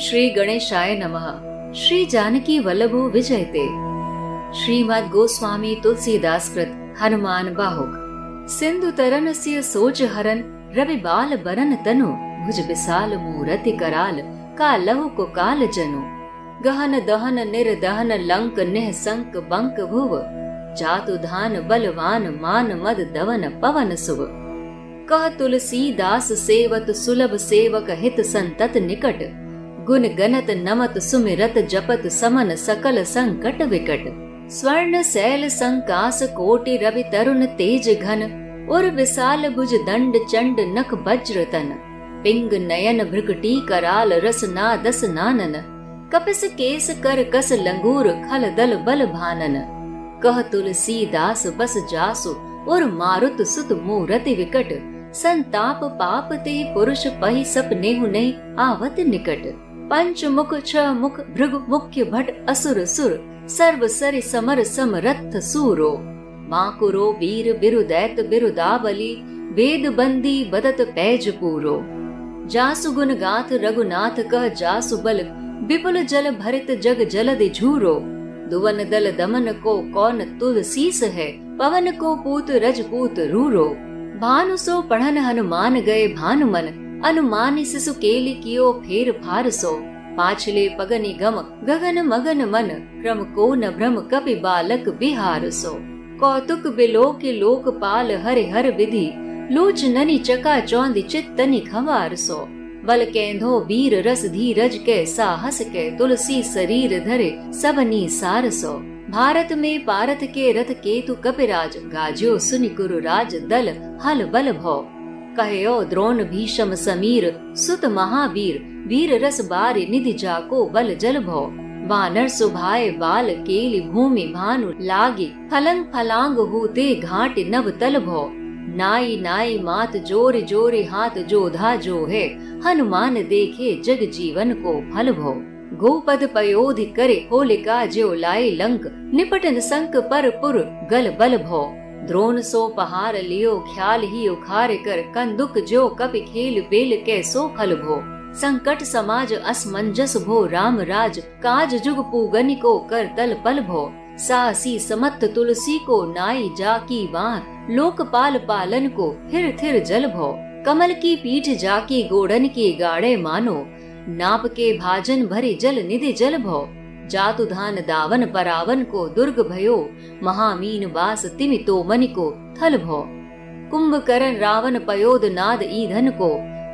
श्री गणेशाय नमः। श्री जानकी वल्लभो विजयते। श्रीमद् गोस्वामी तुलसीदास कृत हनुमान बाहुक। सिंधु तरनस्य सोच हरन रवि बाल बरन तनु भुज विशाल मूरति कराल का लहु को काल जनु। गहन दहन निर्दहन लंक निह संक बंक भुव जातु धान बलवान मान मद दवन पवन सुव। कह तुलसीदास सेवत सुलभ सेवक हित संतत निकट गुण गनत नमत सुमिरत जपत समन सकल संकट विकट। स्वर्ण शैल संकास कोटि रवि तरुण तेज घन उर विशाल भुज दंड चंड नख वज्र तन। पिंग नयन भृगटी कराल रस ना दस नानन कपिस केस कर कस लंगूर खल दल बल भानन। कह तुलसीदास बस जासु और मारुत सुत मूरति विकट संताप पाप ते पुरुष पहि सपनेहु नहीं आवत निकट। पंच मुख छह मुख भृगु मुख्य भट असुर सुर सर्व सरि समर समरथ सूरो। माकुरो वीर बिरुदैत बिरुदाबली वेद बंदी बदत पैज पूरो। जासु गुण गाथ रघुनाथ कह जासु बल विपुल जल भरित जग जलदि झूरो। दुवन दल दमन को कौन तुलसीस है पवन को पूत रजपूत रूरो। भानु सो पढ़न हनुमान गए भानुमन अनुमानी सिसु केली कियो फेर फार सो। पाछले पगनि गम गगन मगन मन क्रम को न भ्रम कपि बालक बिहार सो। कौतुक बिलोक लोकपाल हरि हर विधि लोच ननि चका चौंदी चित्तनि खवार सो। बल केंधो वीर रस धीरज के साहस के तुलसी शरीर धरे सबनी सार सो। भारत में पारथ के रथ केतु कपिराज गाज्यो सुनि कुरु राज दल हल बल भौ। कहो द्रोण भीषम समीर सुत महावीर वीर रस बारि निधि जाको बल जल भौ। वानर सुभाए बाल केली भूमि भानु लागी फलंग फलांग होते घाट नव तल भौ। नाई नाई मात जोर जोर हाथ जोधा जो है हनुमान देखे जग जीवन को फल भौ। गोपद पयोधि करे होलिका ज्यो लाई लंक निपटन संक पर पुर गल बल भौ। द्रोण सो पहार लियो ख्याल ही उखार कर कंदुक जो कपि खेल बेल के सो फल भो। संकट समाज असमंजस भो राम राज काज जुग पूगनि को कर तल पल भो। सासी समत्त तुलसी को नाई जाकी बार लोकपाल पालन को थिर थिर जल भो। कमल की पीठ जाकी गोड़न की गाड़े मानो नाप के भाजन भरे जल निधि जल भौ। जातु धान दावन परावन को दुर्ग भयो महामीन बास तिमि तो मनि को थल भौ। कुंभकर्ण रावण पयोद नाद ईधन को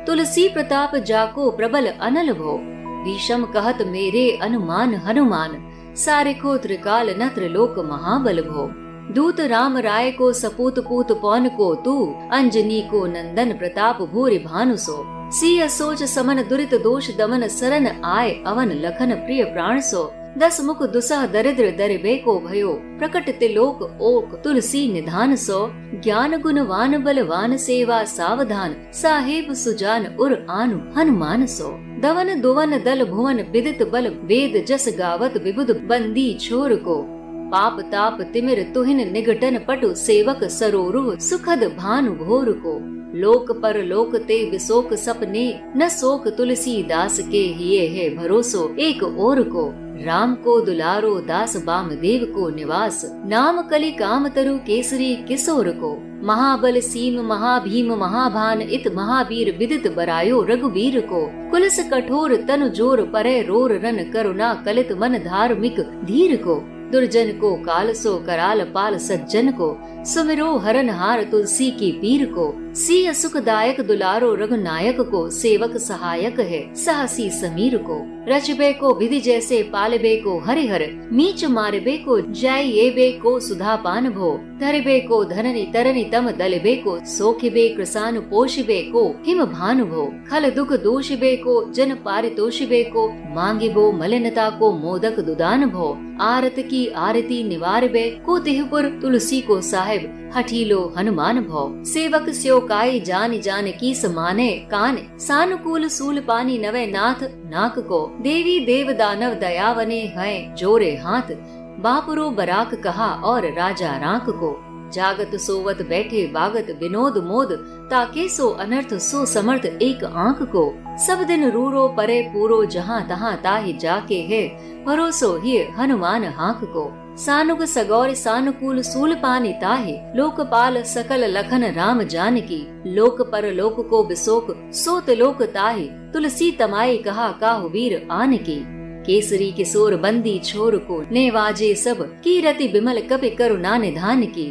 तुलसी प्रताप जाको प्रबल अनल भौ। भीषम कहत मेरे अनुमान हनुमान सारिको त्रिकाल न त्रिलोक महाबल भौ। दूत राम राय को सपूत पूत पौन को तू अंजनी को नंदन प्रताप भूरि भानु सो। सिय सोच समन दुरित दोष दमन सरन आय अवन लखन प्रिय प्राण सो। 10 मुख दुसह दरिद्र दरिबे को भयो प्रकट तिलोक ओक तुलसी निधान सो। ज्ञान गुणवान बलवान सेवा सावधान साहेब सुजान उर आनु हनुमान सो। दवन दुवन दल भुवन विदित बल वेद जस गावत विबुध बंदी छोर को। पाप ताप तिमिर तुहिन निघटन पटु सेवक सरोरु सुखद भानु भोर को। लोक पर लोक ते विशोक सपने न शोक तुलसीदास के हिये है भरोसो एक और को। राम को दुलारो दास बामदेव को निवास नाम कलि काम तरु केसरी किशोर को। महाबल सीम महाभीम महाभान इत महावीर विदित बरायो रघुवीर को। कुलस कठोर तनु जोर परे रोर रन करुणा कलित मन धार्मिक धीर को। दुर्जन को काल सो कराल पाल सज्जन को सुमिरो हरन हार तुलसी की पीर को। सिय सुखदायक दुलारो रघुनायक को सेवक सहायक है साहसी समीर को। रचबे को विधि जैसे पालबे को हरिहर मीच मारबे को जाइबे को सुधा पान भो। धरबे को धननि तरनि तम दलबे को सोखिबे कृसान पोषिबे को हिम भानु भो। खल दुख दोषिबे को जन पारितोषिबे को मांगिबो मलिनता को मोदक दुदान भो। आरत की आरती निवारबे को तिहपुर तुलसी को साहिब हठीलो हनुमान भौ। सेवक स्यो काई जान जान की समाने कान सानुकूल सूल पानी नवे नाथ नाक को। देवी देव दानव दयावने हैं जोरे हाथ बापुरो बराक कहा और राजा राक को। जागत सोवत बैठे बागत विनोद मोद, ताके सो अनर्थ सो समर्थ एक आंख को। सब दिन रूरो परे पूरो जहाँ तहाँ ताहि जाके है, भरोसो ही हनुमान हाक को। सानुग सगौर सानुकूल सूल पानी ताहि, लोकपाल सकल लखन राम जानकी। लोक पर लोक को बिसोक सोत लोक ताहि, तुलसी तमाई कहा काहु वीर आन की। केसरी किशोर बंदी छोर को, नेवाजे सब कीरति बिमल कपि करुणा निधान की।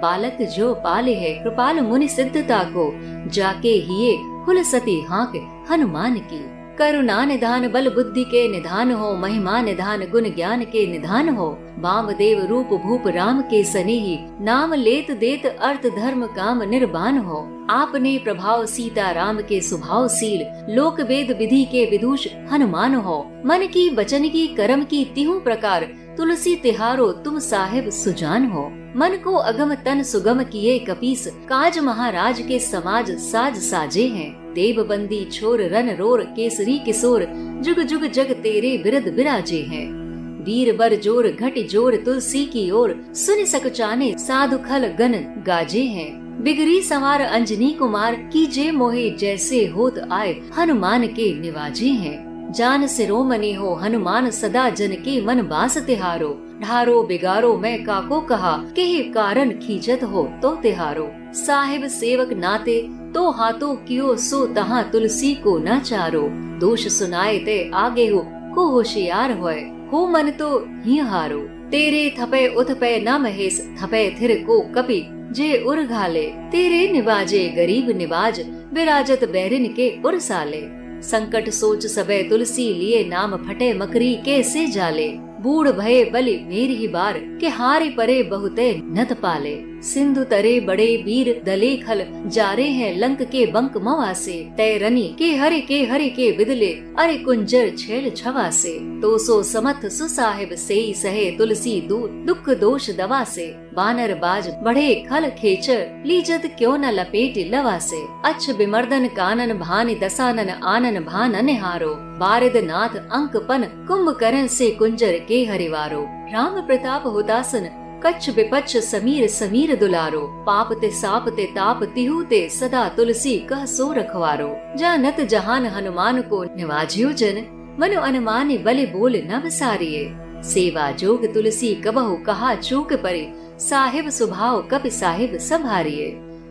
बालक जो पाले है कृपाल मुनि सिद्धता को, जाके हिये हुल सती हाक हनुमान की। करुणा निधान बल बुद्धि के निधान हो, महिमा निधान गुण ज्ञान के निधान हो। वामदेव रूप भूप राम के सनेही, नाम लेत देत अर्थ धर्म काम निर्बान हो। आपने प्रभाव सीता राम के स्वभाव शील, लोक वेद विधि के विदुष हनुमान हो। मन की वचन की कर्म की तिहु प्रकार, तुलसी तिहारो तुम साहिब सुजान हो। मन को अगम तन सुगम किए कपीस, काज महाराज के समाज साज साजे हैं। देव बंदी छोर रन रोर, केसरी किशोर जुग जुग जग तेरे बिरद बिराजे हैं। वीर बर जोर घट जोर तुलसी की ओर, सुन सकुचाने साधु खल गन गाजे हैं। बिगड़ी संवार अंजनी कुमार, कीजे मोहे जैसे होत आए हनुमान के निवाजे हैं। जान सिरोमणि हो हनुमान सदा जन के मन बास तिहारो। ढारो बिगारो मैं काको कहा, के कारण खींचत हो तो तिहारो। साहिब सेवक नाते तो हाथों कियो, सो तहाँ तुलसी को न चारो। दोष सुनाए ते आगे को होशियार होए, हो मन तो ही हारो। तेरे थपे उथपे न महेश, थपे थिर को कपि जे उर घाले। तेरे निवाजे गरीब निवाज, विराजत बैरिन के उर साले। संकट सोच सबे तुलसी लिए, नाम फटे मकरी कैसे जाले। बूढ़ भये बलि मेरी ही बार, के हारे परे बहुते नत पाले। सिंधु तरे बड़े वीर दले खल, जारे हैं लंक के बंक मवासे। तय रनी के हरे के विदले, अरे कुंजर छेल छवासे। तो सो समथ सुसाहिब सेई सहे, तुलसी दूर दुख दोष दवा से। बानर बाज बढ़े खल खेचर, लीजत क्यों न लपेट लवा से। अच्छ बिमर्दन कानन भानि, दसानन आनन भान अनिहारो। बारिद नाथ अंक पन, कुंभकर्ण से कुंजर के हरिवारो। राम प्रताप हुतासन, कच्छ विपच्छ समीर समीर दुलारो। पाप ते साप ते ताप तिहु ते, सदा तुलसी कह सो रखवारो। जानत जहान हनुमान को, निवाजियो जन मनु अनुमानि बलि बोल न विसारिये। सेवा जोग तुलसी कबहु कहा चूक परे, साहिब स्वभाव कपि साहिब संभारिये।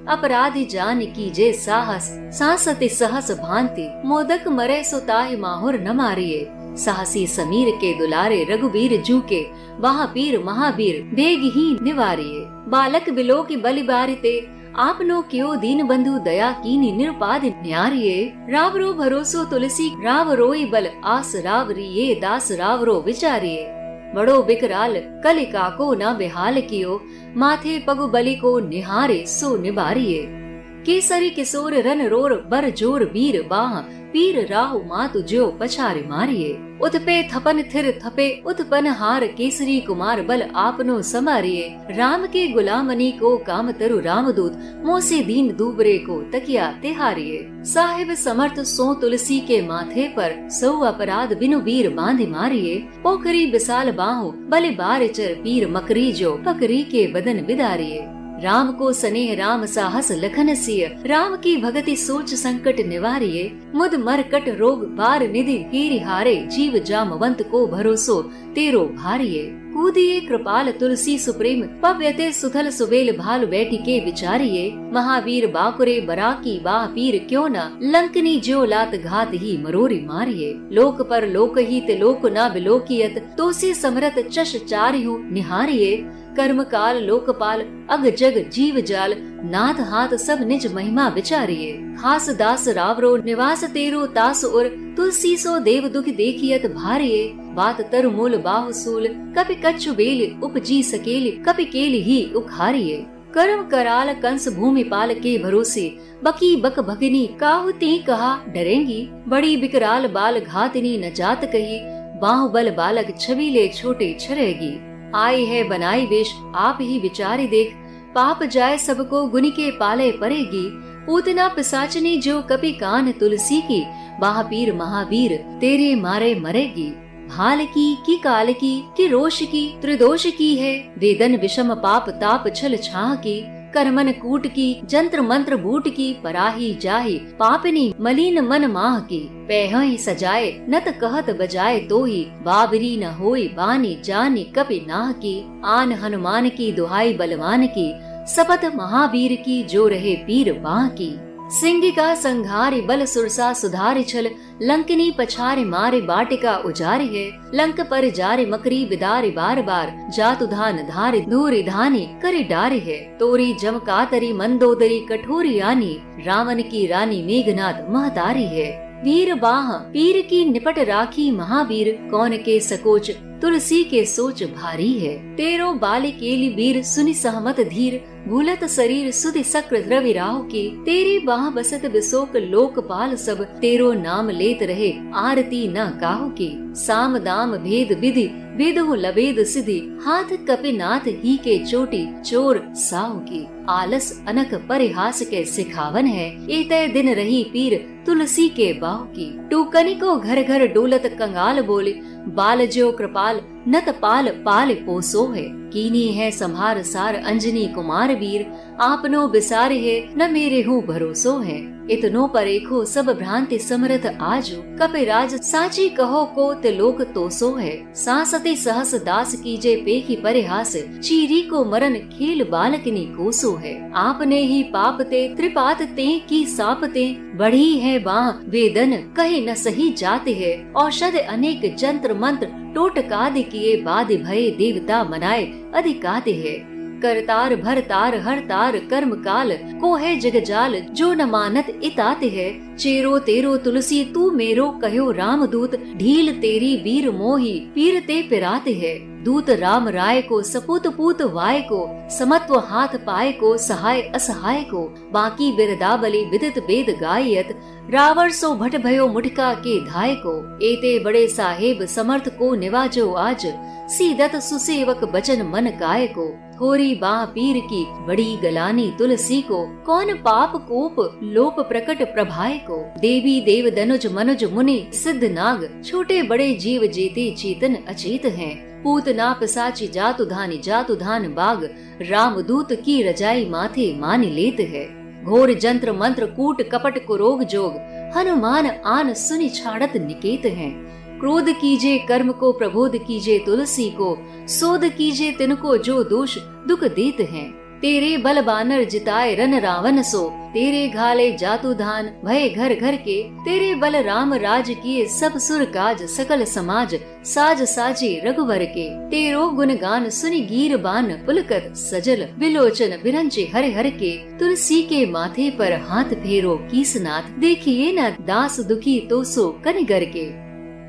अपराधी जान कीजे साहस, सांसति सहस भांति। मोदक मरे सो ताहि माहुर न मारिये। साहसी समीर के दुलारे, रघुबीर जू के वहाँ पीर महावीर बेग ही निवारिये। बालक बिलो की बलि बारिते, आपनो क्यों दीन बंधु दया कीनी निरुपाध न्यारिये। राव रो भरोसो तुलसी, राव रोई बल आस राव रिये। दास राव रो विचारिये, बड़ो बिकराल कलिका को न बेहाल कियो। माथे पगु बलि को निहारे सो निबारिये। केसरी किशोर रन रोर, बर जोर वीर बाह। पीर राहु मातु ज्यो पछारे मारिये। उतपे थपन थिर थपे उत्पन हार, केसरी कुमार बल आपनो समारिये। राम के गुलामनी को काम तरु रामदूत, मोसे दीन दूबरे को तकिया तिहारिये। साहिब समर्थ सो तुलसी के माथे पर, सौ अपराध बिनु वीर बांधि मारिये। पोखरी विशाल बाहु बलि बारचर, पीर मकरी जो पकरी के बदन बिदारिये। राम को स्नेह राम साहस लखन सिय, राम की भगति सोच संकट निवारिये। मुद मरकट रोग बार निधि हीरि हारे, जीव जामवंत को भरोसो तेरो भारिये। कूदिये कृपाल तुलसी सुप्रेम, पव्यते सुथल सुबेल भाल बैठी के विचारिये। महावीर बाकुरे बराकी बाह, पीर क्यों न लंकनी ज्यो लात घात ही मरोरी मारिये। लोक पर लोक ही ते लोक ना बिलोकियत, तो से समरत चश चारिहु निहारिये। कर्म काल लोकपाल अग जग जीव जाल, नाथ हाथ सब निज महिमा विचारिये। खास दास रावरो निवास तेरो तास उर, तुलसी सो देव दुख देखियत भारिये। बात तरु मूल बाहु सूल, कपि कच्छु बेल उपजी सकेल, कपि केल ही उखारिये। कर्म कराल कंस भूमि पाल के भरोसे, बकी बक भगनी काहु ती कहा डरेंगी। बड़ी बिकराल बाल घातनी न जात कही, बाहुबल बालक छबीले छोटे छरेगी। आई है बनाई वेश आप ही विचारी देख, पाप जाए सबको गुनि के पाले परेगी। पूतना पिसाचनी जो कपि कान तुलसी की, बाह पीर महावीर तेरे मारे मरेगी। भाल की काल की रोष की त्रिदोष की है। वेदन विषम पाप ताप छल छाह की, करमन कूट की जंत्र मंत्र बूट की, पराही जाहि पापिनी मलिन मन माह की। पैह सजाए नत कहत बजाए तोहि, बाबरी न होई बानी जानी कपि नाह की। आन हनुमान की दुहाई बलवान की, शपथ महावीर की जो रहे पीर बाह की। सिंह का संघारि बल सुरसा सुधारि छल, लंकिनी पछारे मारे बाटिका उजारि है। लंक पर जारे मकरी बिदारे बार बार, जातु धान धारे धूरि धानी करि डारे है। तोरी जम कातरी मंदोदरी कठोरी आनी, रावण की रानी मेघनाद महतारी है। वीर बाह पीर की निपट राखी महावीर, कौन के सकोच तुलसी के सोच भारी है। तेरो बाल केली वीर सुनि सहमत धीर, भूलत शरीर सुधि सक्र द्रवि राहु की। तेरी बाह बसत बिसोक लोकपाल सब, तेरो नाम लेत रहे आरती न काहू की। साम दाम भेद विधि वेदहु लवेद सिद्धि, हाथ कपिनाथ ही के चोटी चोर साहु की। आलस अनक परिहास के सिखावन है, एतय दिन रही पीर तुलसी के बाहु की। टूकनी को घर घर डोलत कंगाल बोले, बाल जो कृपाल नत पाल पाल पोसो है। कीनी है संभार सार अंजनी कुमार वीर, आपनो बिसार है न मेरे हूँ भरोसो है। इतनो परेखो सब भ्रांति समरथ आजो, कपिराज साची कहो को तिलोक तोसो है। सांसते सहस दास कीजे पेखी परिहास, चीरी को मरन खेल बालकनी कोसो है। आपने ही पापते त्रिपात ते की सापते, बढ़ी है बाह वेदन कहे न सही जाते है। औषध अनेक जंत्र मंत्र टोटकादि किए, बाद भय देवता मनाए अधिकाते है। करतार भरतार हर तार कर्म काल, को है जगजाल जो न मानत इताते है। चेरो तेरो तुलसी तू मेरो कहो रामदूत, ढील तेरी वीर मोही पीर ते पिराते है। दूत राम राय को सपूत पूत वाय को, समत्व हाथ पाए को सहाय असहाय को। बाकी बिरदावली विदित वेद गायत, रावण सो भट भयो मुठका के धाय को। एते बड़े साहेब समर्थ को निवाजो आज, सीदत सुसेवक बचन मन काय को। थोरी बाह पीर की बड़ी गलानी तुलसी को, कौन पाप कोप लोप प्रकट प्रभाय को। देवी देव दनुज मनुज मुनि सिद्ध नाग, छोटे बड़े जीव जेते चेतन अचेत हैं। पूतना पिसाची जातु धान बाग, रामदूत की रजाई माथे मान लेत है। घोर जंत्र मंत्र कूट कपट कुरोग जोग, हनुमान आन सुनि छाड़त निकेत हैं। क्रोध कीजे कर्म को प्रबोध कीजे तुलसी को, सोध कीजे तिनको जो दोष दुख देत हैं। तेरे बल बानर जिताए रन रावण सो, तेरे घाले जातु धान भय घर घर के। तेरे बल राम राज किए सब सुर काज, सकल समाज साज साजे रघुवर के। तेरो गुणगान सुनि गीर बान पुलकत, सजल बिलोचन बिरंचे हर हर के। तुलसी के माथे पर हाथ फेरो कीसनाथ, देखिए न दास दुखी तो सो कनिगर के।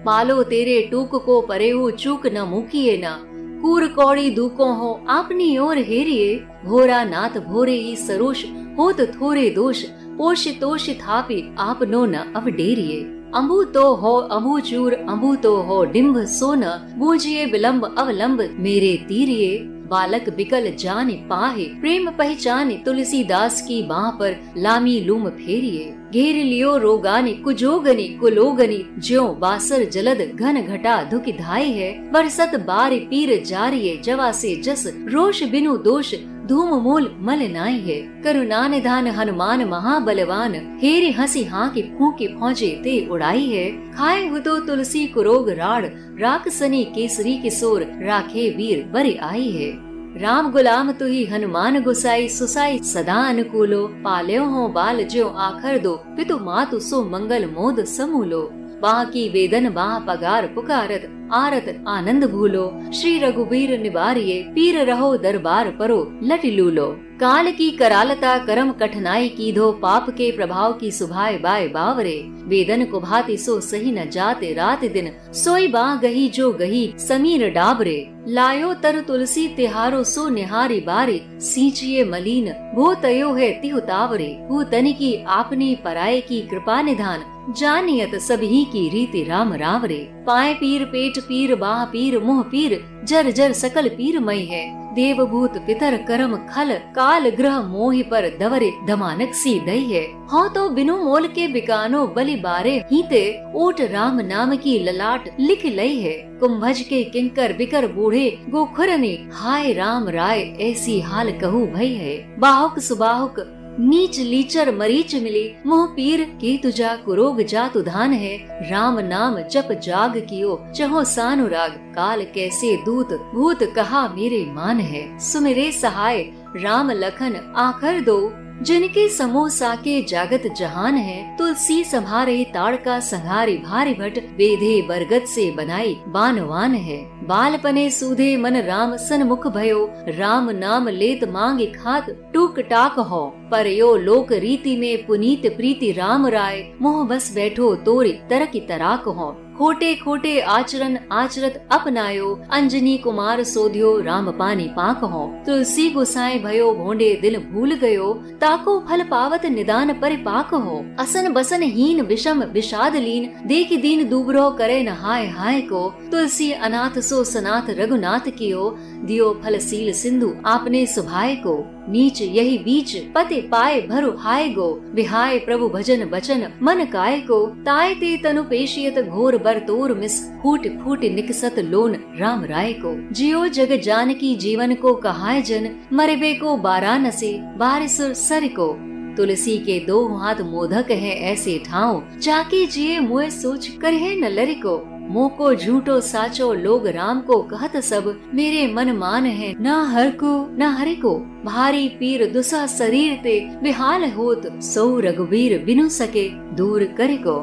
पालो तेरे टूक को परेहु चूक न मुकिए न, कूर कौड़ी दूको हो आपनी ओर हेरिए। भोरा नाथ भोरे ही सरोष होत थोरे दोष, पोष तोष थापी आप नो न अब डेरिए। अम्बु तो हो अम्बु चूर अम्बु तो हो डिम्ब सोन, बूझिए विलम्ब अवलंब मेरे तीरिए। बालक बिकल जाने पाहे प्रेम पहचाने, तुलसीदास की बाह पर लामी लूम फेरिए। घेर लियो रोगानी कुजोगनी कुलोगनी, ज्यों बासर जलद घन घटा धुकी धाई है। बरसत बार पीर जारिये जवा से जस, रोष बिनु दोष धूम मूल मल नाई है। करुणा निधान हनुमान महाबलवान, हेरे हंसी हाके फूके फौजे ते उड़ाई है। खाए हुदो तुलसी कुरोग राड़, राक्षसनी केसरी किशोर राखे वीर बरि आई है। राम गुलाम तुही हनुमान गुसाई, सुसाई सदा अनुकूलो। पाल्यो हो बाल ज्यों आखर दो, पितु मातु सो मंगल मोद समूलो। बाह की वेदन बाह पगार पुकारत, आरत आनंद भूलो। श्री रघुबीर निवारिये पीर रहो दरबार परो लटिलूलो। काल की करालता करम कठिनाई की धो, पाप के प्रभाव की सुभाए बाय बावरे। वेदन को भांति सो सही न जाते रात दिन, सोई बाह गही जो गही समीर डाबरे। लायो तर तुलसी तिहारो सो निहारी बारे, सींचिए मलीन भो तयो है तिहु तावरे। हु तनिकी आपने पराये की कृपा निधान, जानियत सभी की रीति राम रावरे। पाए पीर पेट पीर बाह पीर मुँह पीर, जर जर सकल पीर मई है। देवभूत पितर करम खल, काल ग्रह मोहि पर दवरे दमानक सी दई है। हाँ तो बिनु मोल के बिकानो बलि बारे हीते, ओट राम नाम की ललाट लिख लई है। कुंभज के किंकर बिकर बूढ़े गोखुरनी, हाय राम राय ऐसी हाल कहू भई है। बाहुक सुबाहुक नीच लीचर मरीच मिली, मुँह पीर की तुझा कुरोग जात उधान है। राम नाम जप जाग कियो चहो सानुराग, काल कैसे दूत भूत कहा मेरे मान है। सुमिरे सहाय राम लखन आखर दो, जिनके समूह साके जागत जहान है। तुलसी संभारे ताड़का संहारी भारी भट, बेधे बरगद से बनाई बानवान है। बालपने सूधे मन राम सन्मुख भयो, राम नाम लेत मांगे खात टूक टाक हो। पर यो लोक रीति में पुनीत प्रीति राम राय, मोह बस बैठो तोरी तरक तराक हो। खोटे खोटे आचरण आचरत अपनायो, अंजनी कुमार सोध्यो राम पानी पाक हो। तुलसी गुसाए भयो भोंडे दिल भूल गयो, ताको फल पावत निदान परिपाक हो। असन बसन हीन विषम विषाद लीन, देख दीन दूबरो करे न हाय हाय को। तुलसी अनाथ सो सनाथ रघुनाथ कियो, दियो फल सील सिंधु आपने सुभाए को। नीच यही बीच पते पाए भरु हाय गो, विहाय प्रभु भजन बचन मन काय को। ताय ते तनु पेशियत घोर बर तोर मिस, फूट फूट निकसत लोन राम राय को। जियो जग जानकी जीवन को कहाय जन, मरबे को बारानसी बारिसुर सर को। तुलसी के दो हाथ मोदक है ऐसे ठाव, जाके जिए मुए सोच कर है न लरी को। मोको झूठो साचो लोग राम को कहत सब, मेरे मन मान है न हर को न हरि को। भारी पीर दुसा शरीर ते बेहाल होत, सो रघुबीर बिनु सके दूर करे को।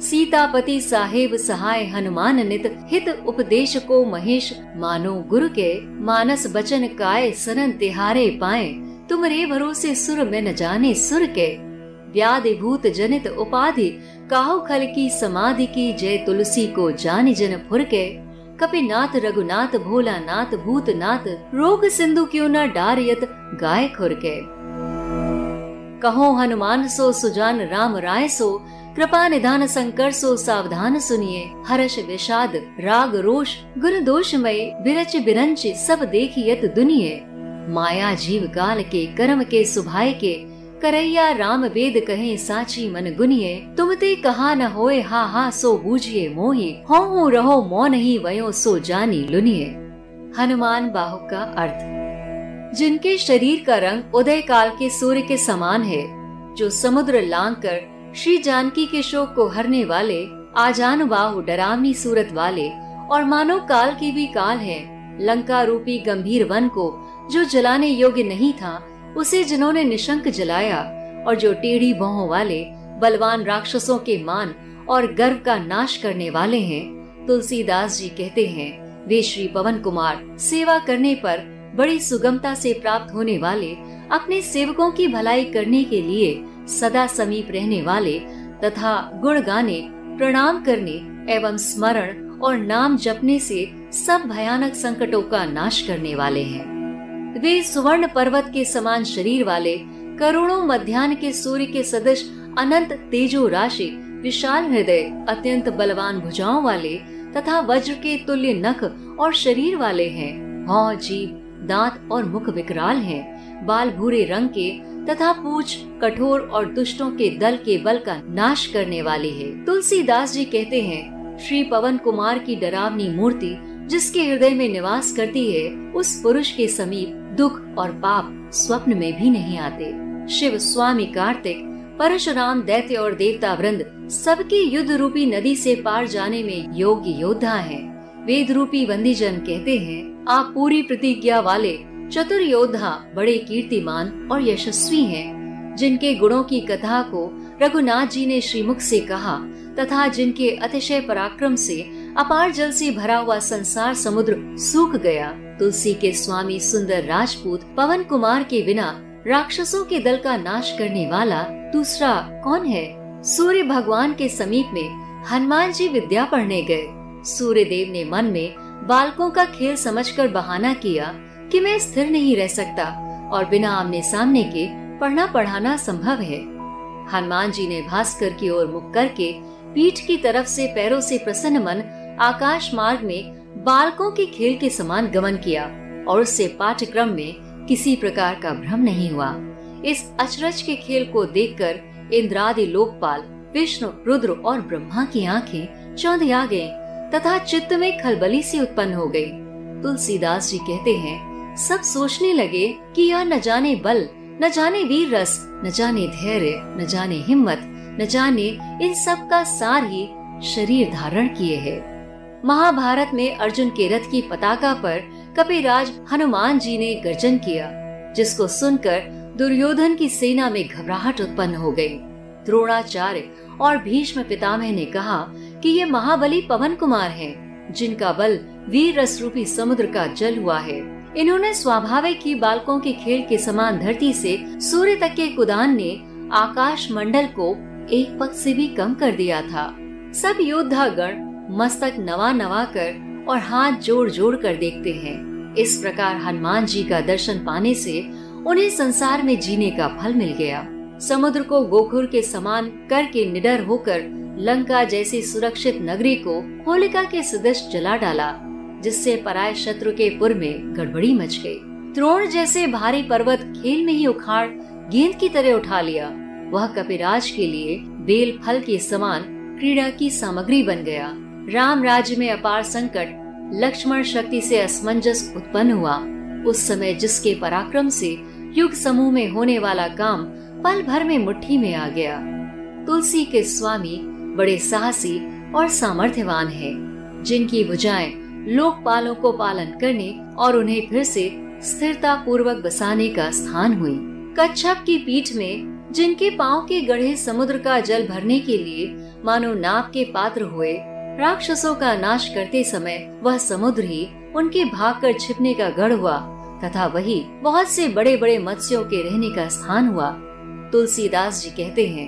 सीतापति साहेब सहाय हनुमान नित, हित उपदेश को महेश मानो गुरु के। मानस बचन काय सरन तिहारे पाए, तुम रे भरोसे सुर में न जाने सुर के। व्याधि भूत जनित उपाधि काहु खल की समाधि की, जय तुलसी को जानि जन फुर के। कपिनाथ रघुनाथ भोलानाथ भूतनाथ, रोग सिंधु क्यों न डारियत गाय खुर के। कहो हनुमान सो सुजान राम राय सो, कृपा निधान संकर सो सावधान सुनिए। हर्ष विषाद राग रोष गुण दोषमय, बिरच बिरंच सब देखियत दुनिये। माया जीव काल के कर्म के सुभाय के, करैया राम वेद कहे साची मन गुनिये। तुम ते कहा न होए हा हा सो बूझिए मोहि, हो रहो मौन ही वयो सो जानी लुनिये। हनुमान बाहुक का अर्थ, जिनके शरीर का रंग उदय काल के सूर्य के समान है, जो समुद्र लांग कर श्री जानकी के शोक को हरने वाले, आजानुबाहु डरावनी सूरत वाले और मानो काल की भी काल है। लंका रूपी गंभीर वन को जो जलाने योग्य नहीं था, उसे जिन्होंने निशंक जलाया, और जो टेढ़ी भौहों वाले बलवान राक्षसों के मान और गर्व का नाश करने वाले हैं। तुलसीदास जी कहते हैं, वे श्री पवन कुमार सेवा करने पर बड़ी सुगमता से प्राप्त होने वाले, अपने सेवकों की भलाई करने के लिए सदा समीप रहने वाले तथा गुण गाने, प्रणाम करने एवं स्मरण और नाम जपने से सब भयानक संकटों का नाश करने वाले हैं। वे सुवर्ण पर्वत के समान शरीर वाले, करोड़ों मध्याह्न के सूर्य के सदृश अनंत तेजो राशि, विशाल हृदय, अत्यंत बलवान भुजाओं वाले तथा वज्र के तुल्य नख और शरीर वाले हैं। भौं, जीभ, दांत और मुख विकराल हैं। बाल भूरे रंग के तथा पूंछ कठोर और दुष्टों के दल के बल का नाश करने वाली है। तुलसीदास जी कहते हैं, श्री पवन कुमार की डरावनी मूर्ति जिसके हृदय में निवास करती है, उस पुरुष के समीप दुख और पाप स्वप्न में भी नहीं आते। शिव, स्वामी कार्तिक, परशुराम, दैत्य और देवता वृंद सबके युद्ध रूपी नदी से पार जाने में योग्य योद्धा हैं। वेद रूपी वंदीजन कहते हैं, आप पूरी प्रतिज्ञा वाले चतुर योद्धा, बड़े कीर्तिमान और यशस्वी हैं, जिनके गुणों की कथा को रघुनाथ जी ने श्रीमुख से कहा तथा जिनके अतिशय पराक्रम से अपार जल से भरा हुआ संसार समुद्र सूख गया। तुलसी के स्वामी सुंदर राजपूत पवन कुमार के बिना राक्षसों के दल का नाश करने वाला दूसरा कौन है? सूर्य भगवान के समीप में हनुमान जी विद्या पढ़ने गए। सूर्य देव ने मन में बालकों का खेल समझकर बहाना किया कि मैं स्थिर नहीं रह सकता और बिना आमने सामने के पढ़ना पढ़ाना संभव है। हनुमान जी ने भास्कर की ओर मुख करके पीठ की तरफ से पैरों से प्रसन्न मन आकाश मार्ग में बालकों के खेल के समान गमन किया। और उससे पाठ्यक्रम में किसी प्रकार का भ्रम नहीं हुआ। इस अचरज के खेल को देखकर इंद्रादि लोकपाल, विष्णु, रुद्र और ब्रह्मा की आंखें चौंधिया गईं तथा चित्त में खलबली सी उत्पन्न हो गई। तुलसीदास जी कहते हैं, सब सोचने लगे कि यह न जाने बल, न जाने वीर रस, न जाने धैर्य, न जाने हिम्मत, न जाने इन सब का सार ही शरीर धारण किए है। महाभारत में अर्जुन के रथ की पताका पर कपिराज हनुमान जी ने गर्जन किया, जिसको सुनकर दुर्योधन की सेना में घबराहट उत्पन्न हो गई। द्रोणाचार्य और भीष्म पितामह ने कहा कि ये महाबली पवन कुमार हैं, जिनका बल वीर रस रूपी समुद्र का जल हुआ है। इन्होंने स्वाभाविक ही बालकों के खेल के समान धरती से सूर्य तक के कुदान ने आकाश मंडल को एक पग से भी कम कर दिया था। सब योद्धागण मस्तक नवा नवा कर और हाथ जोड़ जोड़ कर देखते हैं। इस प्रकार हनुमान जी का दर्शन पाने से उन्हें संसार में जीने का फल मिल गया। समुद्र को गोखुर के समान करके निडर होकर लंका जैसी सुरक्षित नगरी को होलिका के सदृश जला डाला, जिससे पराय शत्रु के पुर में गड़बड़ी मच गई। द्रोण जैसे भारी पर्वत खेल में ही उखाड़ गेंद की तरह उठा लिया। वह कपिराज के लिए बेल फल के समान क्रीड़ा की सामग्री बन गया। राम राज्य में अपार संकट, लक्ष्मण शक्ति से असमंजस उत्पन्न हुआ। उस समय जिसके पराक्रम से युग समूह में होने वाला काम पल भर में मुट्ठी में आ गया। तुलसी के स्वामी बड़े साहसी और सामर्थ्यवान हैं, जिनकी भुजाएं लोकपालों को पालन करने और उन्हें फिर से स्थिरता पूर्वक बसाने का स्थान हुई। कच्छप की पीठ में जिनके पांव के गढ़े समुद्र का जल भरने के लिए मानो नाव के पात्र हुए, राक्षसों का नाश करते समय वह समुद्र ही उनके भागकर छिपने का गढ़ हुआ तथा वही बहुत से बड़े बड़े मत्स्यों के रहने का स्थान हुआ। तुलसीदास जी कहते हैं,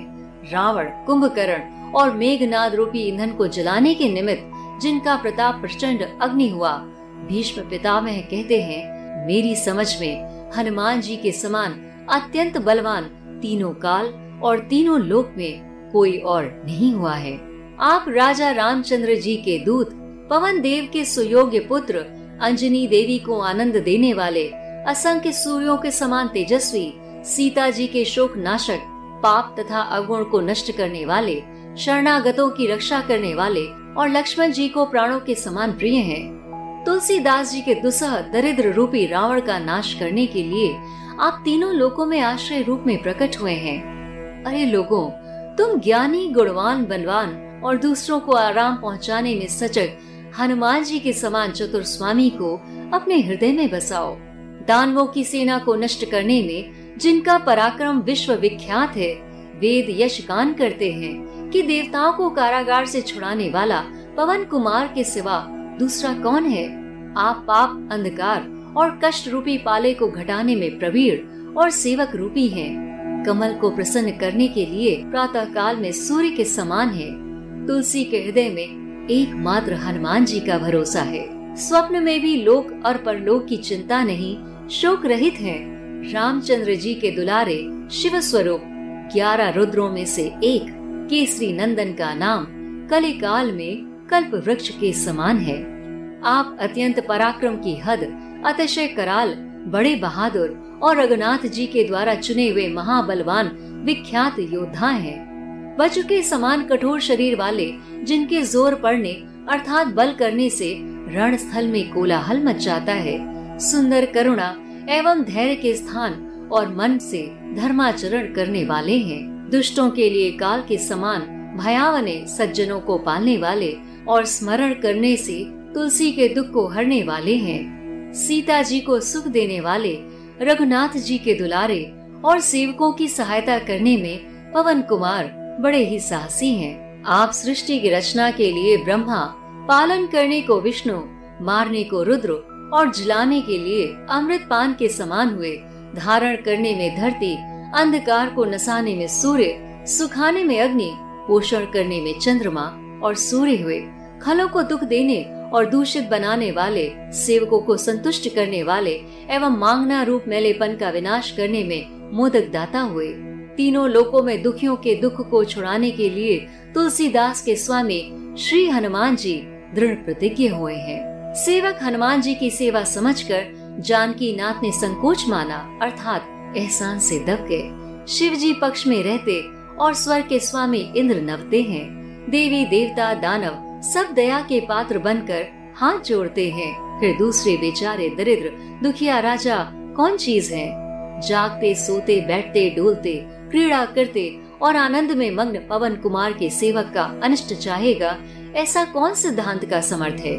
रावण, कुंभकर्ण और मेघनाद रूपी ईंधन को जलाने के निमित्त जिनका प्रताप प्रचंड अग्नि हुआ, भीष्म पितामह कहते हैं, मेरी समझ में हनुमान जी के समान अत्यंत बलवान तीनों काल और तीनों लोक में कोई और नहीं हुआ है। आप राजा रामचंद्र जी के दूत, पवन देव के सुयोग्य पुत्र, अंजनी देवी को आनंद देने वाले, असंख्य सूर्यों के समान तेजस्वी, सीता जी के शोक नाशक, पाप तथा अवगुण को नष्ट करने वाले, शरणागतों की रक्षा करने वाले और लक्ष्मण जी को प्राणों के समान प्रिय हैं। तुलसीदास जी के दुस्सह दरिद्र रूपी रावण का नाश करने के लिए आप तीनों लोकों में आश्रय रूप में प्रकट हुए हैं। अरे लोगों, तुम ज्ञानी, गुणवान, बलवान और दूसरों को आराम पहुंचाने में सचक हनुमान जी के समान चतुर स्वामी को अपने हृदय में बसाओ। दानवों की सेना को नष्ट करने में जिनका पराक्रम विश्व विख्यात है, वेद यश गान करते हैं कि देवताओं को कारागार से छुड़ाने वाला पवन कुमार के सिवा दूसरा कौन है। आप पाप, अंधकार और कष्ट रूपी पाले को घटाने में प्रवीण और सेवक रूपी हैं। कमल को प्रसन्न करने के लिए प्रातः काल में सूर्य के समान है। तुलसी के हृदय में एकमात्र हनुमान जी का भरोसा है। स्वप्न में भी लोक और परलोक की चिंता नहीं, शोक रहित है। रामचंद्र जी के दुलारे शिव स्वरूप 11 रुद्रों में से एक केसरी नंदन का नाम कलिकाल में कल्प वृक्ष के समान है। आप अत्यंत पराक्रम की हद, अतिशय कराल, बड़े बहादुर और रघुनाथ जी के द्वारा चुने हुए महाबलवान विख्यात योद्धा हैं। वज्र के समान कठोर शरीर वाले, जिनके जोर पड़ने अर्थात बल करने से रण स्थल में कोलाहल मच जाता है। सुंदर, करुणा एवं धैर्य के स्थान और मन से धर्माचरण करने वाले हैं। दुष्टों के लिए काल के समान भयावने, सज्जनों को पालने वाले और स्मरण करने से तुलसी के दुख को हरने वाले हैं। सीता जी को सुख देने वाले, रघुनाथ जी के दुलारे और सेवकों की सहायता करने में पवन कुमार बड़े ही साहसी हैं। आप सृष्टि की रचना के लिए ब्रह्मा, पालन करने को विष्णु, मारने को रुद्र और जलाने के लिए अमृत पान के समान हुए। धारण करने में धरती, अंधकार को नसाने में सूर्य, सुखाने में अग्नि, पोषण करने में चंद्रमा और सूर्य हुए। खलों को दुख देने और दूषित बनाने वाले, सेवकों को संतुष्ट करने वाले एवं मांगना रूप मैलेपन का विनाश करने में मोदक दाता हुए। तीनों लोकों में दुखियों के दुख को छुड़ाने के लिए तुलसीदास के स्वामी श्री हनुमान जी दृढ़ प्रतिज्ञ हुए हैं। सेवक हनुमान जी की सेवा समझकर जानकी नाथ ने संकोच माना अर्थात एहसान से दब गए। शिव जी पक्ष में रहते और स्वर्ग के स्वामी इंद्र नवते हैं। देवी देवता दानव सब दया के पात्र बनकर हाथ जोड़ते हैं। फिर दूसरे बेचारे दरिद्र दुखिया राजा कौन चीज हैं? जागते सोते बैठते डोलते क्रीड़ा करते और आनंद में मग्न पवन कुमार के सेवक का अनिष्ट चाहेगा, ऐसा कौन सिद्धांत का समर्थ है?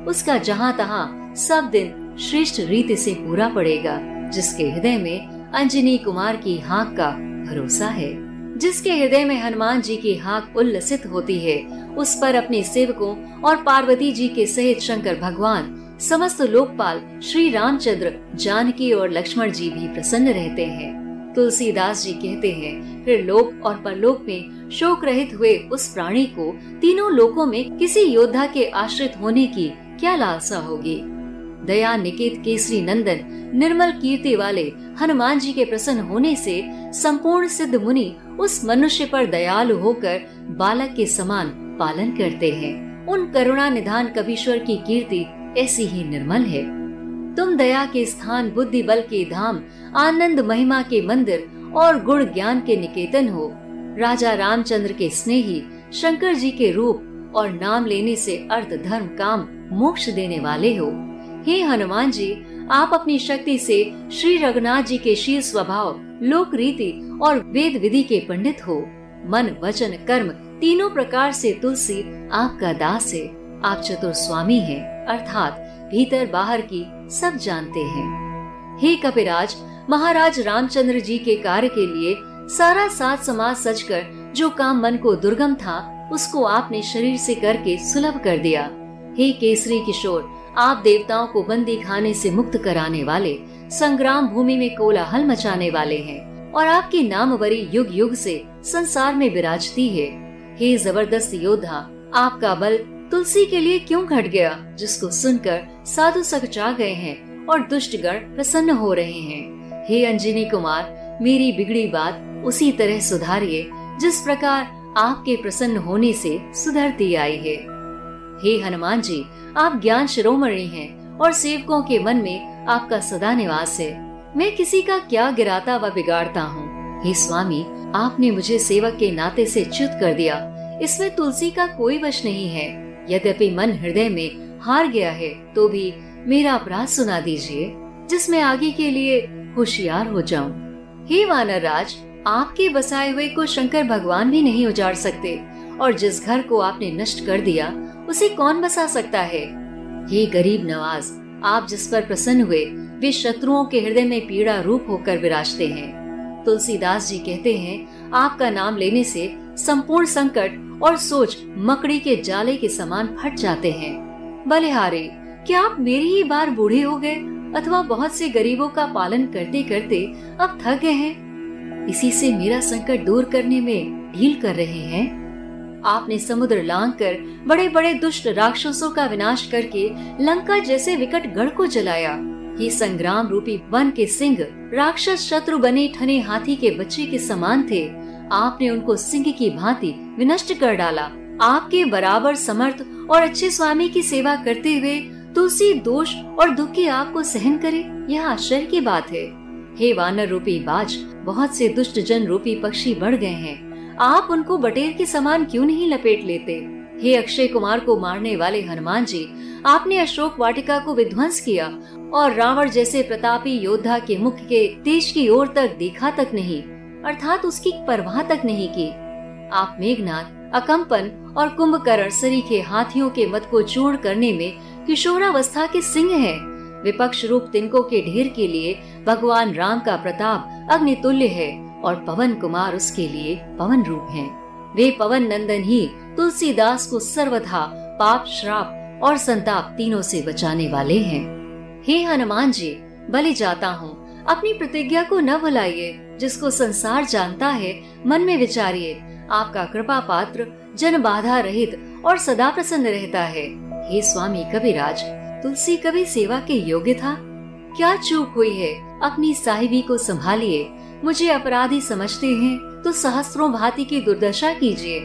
उसका जहाँ तहाँ सब दिन श्रेष्ठ रीति से पूरा पड़ेगा। जिसके हृदय में अंजनी कुमार की हाँक का भरोसा है, जिसके हृदय में हनुमान जी की हाँक उल्लसित होती है, उस पर अपने सेवकों और पार्वती जी के सहित शंकर भगवान, समस्त लोकपाल श्री रामचंद्र, जानकी और लक्ष्मण जी भी प्रसन्न रहते हैं। तुलसीदास जी कहते हैं, फिर लोक और परलोक में शोक रहित हुए उस प्राणी को तीनों लोकों में किसी योद्धा के आश्रित होने की क्या लालसा होगी। दया निकेत केसरी नंदन निर्मल कीर्ति वाले हनुमान जी के प्रसन्न होने से संपूर्ण सिद्ध मुनि उस मनुष्य पर दयालु होकर बालक के समान पालन करते हैं। उन करुणा निधान कबीश्वर की कीर्ति ऐसी ही निर्मल है। तुम दया के स्थान, बुद्धि बल के धाम, आनंद महिमा के मंदिर और गुण ज्ञान के निकेतन हो। राजा रामचंद्र के स्नेही, शंकर जी के रूप और नाम लेने से अर्थ धर्म काम मोक्ष देने वाले हो। हे हनुमान जी, आप अपनी शक्ति से श्री रघुनाथ जी के शील स्वभाव, लोक रीति और वेद विधि के पंडित हो। मन वचन कर्म तीनों प्रकार से तुलसी आपका दास है। आप चतुर स्वामी हैं, अर्थात भीतर बाहर की सब जानते हैं। हे कपिराज, महाराज रामचंद्र जी के कार्य के लिए सारा साथ समाज सजकर जो काम मन को दुर्गम था, उसको आपने शरीर से करके सुलभ कर दिया। हे केसरी किशोर, आप देवताओं को बंदी खाने से मुक्त कराने वाले, संग्राम भूमि में कोलाहल मचाने वाले हैं और आपकी नामवरी युग युग से संसार में विराजती है। हे जबरदस्त योद्धा, आपका बल तुलसी के लिए क्यों घट गया, जिसको सुनकर साधु सकचा गए हैं और दुष्टगण प्रसन्न हो रहे हैं। हे अंजनी कुमार, मेरी बिगड़ी बात उसी तरह सुधारिए जिस प्रकार आपके प्रसन्न होने से सुधरती आई है। हे हनुमान जी, आप ज्ञान शिरोमणि हैं और सेवकों के मन में आपका सदा निवास है। मैं किसी का क्या गिराता व बिगाड़ता हूँ। हे स्वामी, आपने मुझे सेवक के नाते से च्युत कर दिया, इसमें तुलसी का कोई वश नहीं है। यद्यपि मन हृदय में हार गया है, तो भी मेरा अपराध सुना दीजिए, जिसमें आगे के लिए होशियार हो जाऊं। हे वानर राज, आपके बसाए हुए को शंकर भगवान भी नहीं उजाड़ सकते, और जिस घर को आपने नष्ट कर दिया उसे कौन बसा सकता है। हे गरीब नवाज, आप जिस पर प्रसन्न हुए वे शत्रुओं के हृदय में पीड़ा रूप होकर विराजते हैं। तुलसीदास जी कहते हैं, आपका नाम लेने से संपूर्ण संकट और सोच मकड़ी के जाले के समान फट जाते हैं। बलिहारी, क्या आप मेरी ही बार बूढ़े हो गए अथवा बहुत से गरीबों का पालन करते करते अब थक गए हैं? इसी से मेरा संकट दूर करने में ढील कर रहे हैं। आपने समुद्र लांघकर बड़े बड़े दुष्ट राक्षसों का विनाश करके लंका जैसे विकट गढ़ को जलाया। ये संग्राम रूपी वन के सिंह राक्षस शत्रु बने ठने हाथी के बच्चे के समान थे। आपने उनको सिंह की भांति विनष्ट कर डाला। आपके बराबर समर्थ और अच्छे स्वामी की सेवा करते हुए तुलसी दोष और दुख की आग को सहन करे, यह आश्चर्य की बात है। हे वानर रूपी बाज, बहुत से दुष्ट जन रूपी पक्षी बढ़ गए हैं, आप उनको बटेर के समान क्यों नहीं लपेट लेते। हे अक्षय कुमार को मारने वाले हनुमान जी, आपने अशोक वाटिका को विध्वंस किया और रावण जैसे प्रतापी योद्धा के मुख के तेज की ओर तक देखा तक नहीं, अर्थात उसकी परवाह तक नहीं की। आप मेघनाथ, अकंपन और कुंभकर्ण सरीखे हाथियों के मद को चूर्ण करने में किशोरावस्था के सिंह हैं। विपक्ष रूप तिनकों के ढेर के लिए भगवान राम का प्रताप अग्नितुल्य है और पवन कुमार उसके लिए पवन रूप हैं। वे पवन नंदन ही तुलसीदास को सर्वथा पाप, श्राप और संताप तीनों से बचाने वाले हैं। हे हनुमान जी, बलि जाता हूँ, अपनी प्रतिज्ञा को न भुलाइए। जिसको संसार जानता है मन में विचारिए। आपका कृपा पात्र जन बाधा रहित और सदा प्रसन्न रहता है। हे स्वामी कविराज, तुलसी कभी सेवा के योग्य था? क्या चूक हुई है? अपनी साहिबी को संभालिए। मुझे अपराधी समझते हैं तो सहस्त्रों भांति की दुर्दशा कीजिए,